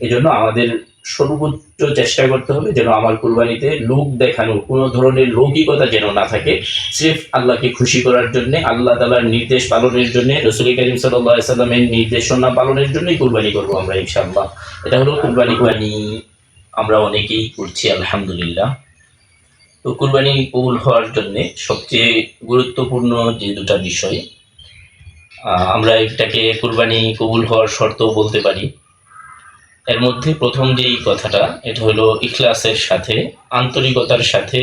এজন্য আমাদের সর্বোচ্চ চেষ্টা করতে হবে যেন আমার কুরবানিতে লোক দেখানো, কোনো ধরনের লৌকিকতা যেন না থাকে। সির্ফ আল্লাহকে খুশি করার জন্যে, আল্লাহ তাআলার নির্দেশ পালনের জন্যে, রাসূল করিম সাল্লাল্লাহু আলাইহি সাল্লামের নির্দেশনা পালনের জন্যই কুরবানি করবো আমরা ইনশাআল্লাহ। এটা হলো কুরবানি আমরা অনেকেই করছি আলহামদুলিল্লাহ। তো কুরবানি কবুল হওয়ার জন্যে সবচেয়ে গুরুত্বপূর্ণ যে দুটা বিষয়, আমরা এটাকে কুরবানি কবুল হওয়ার শর্ত বলতে পারি। এর মধ্যে প্রথম যেই কথাটা, এটা হলো ইখলাসের সাথে, আন্তরিকতার সাথে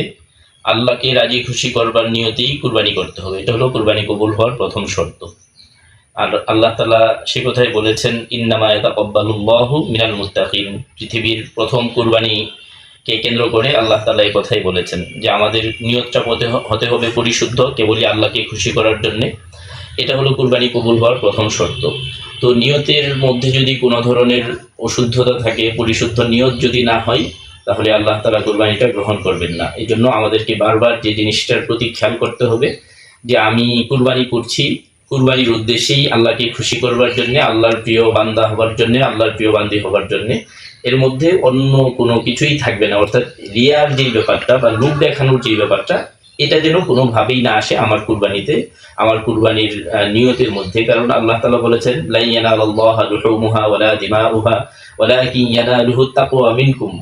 আল্লাহকে রাজি খুশি করবার নিয়তেই কুরবানি করতে হবে। এটা হলো কুরবানি কবুল হওয়ার প্রথম শর্ত। আর আল্লাহ তাআলা সে কথাই বলেছেন, ইন্নামা ইয়াতাকাব্বালুল্লাহু মিনাল মুত্তাকিন। পৃথিবীর প্রথম কুরবানিকে কেন্দ্র করে আল্লাহ তাআলা এই কথাই বলেছেন যে আমাদের নিয়তটা হতে হবে পরিশুদ্ধ, কেবলই আল্লাহকে খুশি করার জন্যে। এটা হলো কুরবানি কবুল হওয়ার প্রথম শর্ত। তো নিয়তের মধ্যে যদি কোনো ধরনের অশুদ্ধতা থাকে, পরিশুদ্ধ নিয়ত যদি না হয়, তাহলে আল্লাহ তাআলা কুরবানিটা গ্রহণ করবেন না। এই জন্য আমাদেরকে বারবার যে জিনিসটার প্রতি খেয়াল করতে হবে যে আমি কুরবানি করছি কুরবানির উদ্দেশ্যেই আল্লাহকে খুশি করবার জন্যে, আল্লাহর প্রিয় বান্দা হবার জন্যে, আল্লাহর প্রিয় বান্দি হবার জন্যে। এর মধ্যে অন্য কোনো কিছুই থাকবে না, অর্থাৎ রিয়ার যেই ব্যাপারটা বা লোক দেখানোর যেই ব্যাপারটা, এটা যেন কোনোভাবেই না আসে আমার কুরবানিতে, আমার কুরবানির নিয়তের মধ্যে। কারণ আল্লাহ তাআলা বলেছেন, লা ইয়ানালাল্লাহু লুহুমুহা ওয়ালা দিমাউহা ওয়ালাকিন ইয়ানালুহুত তাকওয়া মিনকুম,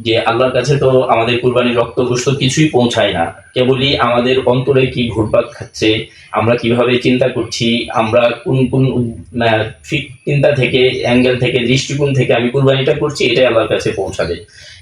যে আল্লাহর কাছে তো আমাদের কুরবানির রক্ত গোশত কিছুই পৌঁছায় না, কেবলই আমাদের অন্তরে কি ঘুরপাক খাচ্ছে, আমরা কিভাবে চিন্তা করছি, আমরা কোন কোন চিন্তা থেকে, অ্যাঙ্গেল থেকে, দৃষ্টিকোণ থেকে আমি কুরবানিটা করছি, এটাই আল্লাহর কাছে পৌঁছাবে।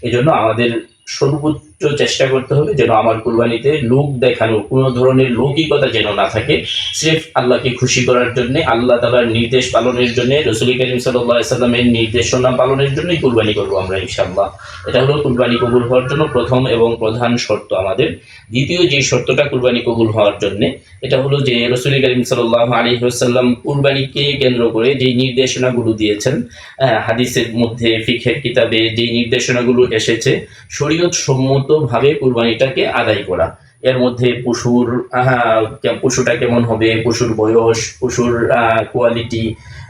এজন্য আমাদের সর্বোচ্চ চেষ্টা করতে হবে যেন আমার কুরবানিতে লোক দেখানো, কোনো ধরনের লৌকিকতা যেন না থাকে। সির্ফ আল্লাহকে খুশি করার জন্যে, আল্লাহ তাআলার নির্দেশ পালনের জন্যে, রাসূল করিম সাল্লাল্লাহু আলাইহি সাল্লামের নির্দেশনা পালনের জন্যই কুরবানি করবো আমরা ইনশাআল্লাহ। এটা হলো কুরবানি কবুল হওয়ার জন্য প্রথম এবং প্রধান শর্ত আমাদের। দ্বিতীয় যে শর্তটা কুরবানি কবুল হওয়ার জন্যে, এটা হলো যে রাসূল করিম সাল্লাল্লাহু আলাইহি ওয়াসাল্লাম কুরবানিকে কেন্দ্র করে যেই নির্দেশনাগুলো দিয়েছেন, হাদিসের মধ্যে, ফিকহের কিতাবে যেই নির্দেশনাগুলো এসেছে, শরীয়ত সম্মতভাবে কুরবানিটাকে আদায় করা। এর মধ্যে পশুটা কেমন হবে, পশুর বয়স, পশুর কোয়ালিটি,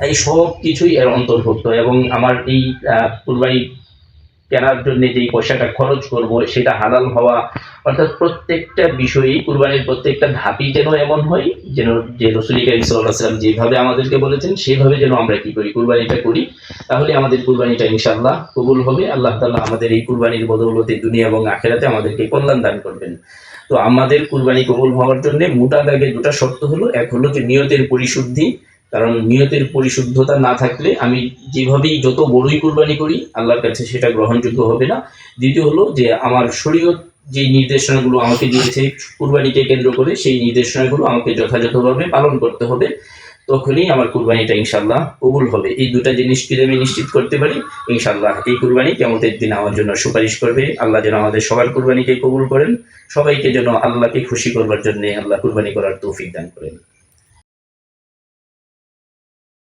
এই সব কিছুই এর অন্তর্ভুক্ত। এবং আমার এই কুরবানি কেনার জন্য যেই পয়সাটা খরচ করব সেটা হালাল হওয়া, অর্থাৎ প্রত্যেকটা বিষয়ই, কুরবানির প্রত্যেকটা ধাপই যেন এমন হয় যেন যে রাসূল করিম সাল্লাল্লাহু আলাইহি ওয়াসাল্লাম যেভাবে আমাদেরকে বলেছেন সেভাবে যেন আমরা কি করি, কুরবানিটা করি। তাহলে আমাদের কুরবানিটা ইনশাআল্লাহ কবুল হবে। আল্লাহ তাআলা আমাদের এই কুরবানির বদৌলতে দুনিয়া এবং আখিরাতে আমাদেরকে কল্যাণ দান করবেন। তো আমাদের কুরবানি কবুল হওয়ার জন্য মোটা দাগে দুটা শর্ত হলো, এক হলো যে নিয়তের পরিশুদ্ধি, কারণ নিয়তের পরিশুদ্ধতা না থাকলে আমি যেভাবেই যত বড়ই কুরবানি করি আল্লাহর কাছে সেটা গ্রহণযোগ্য হবে না। দ্বিতীয় হলো যে আমার শরীয়ত যে নির্দেশনাগুলো আমাকে দিয়েছে কুরবানিকে কেন্দ্র করে, সেই নির্দেশনাগুলো আমাকে যথাযথভাবে পালন করতে হবে, তখনই আমার কুরবানিটা ইনশাআল্লাহ কবুল হবে। এই দুটা জিনিস যদি আমি নিশ্চিত করতে পারি, ইনশাআল্লাহ এই কুরবানি কিয়ামতের দিন আমার জন্য সুপারিশ করবে। আল্লাহ যেন আমাদের সবার কুরবানিকে কবুল করেন, সবাইকে যেন আল্লাহকে খুশি করবার জন্য আল্লাহ কুরবানি করার তৌফিক দান করেন।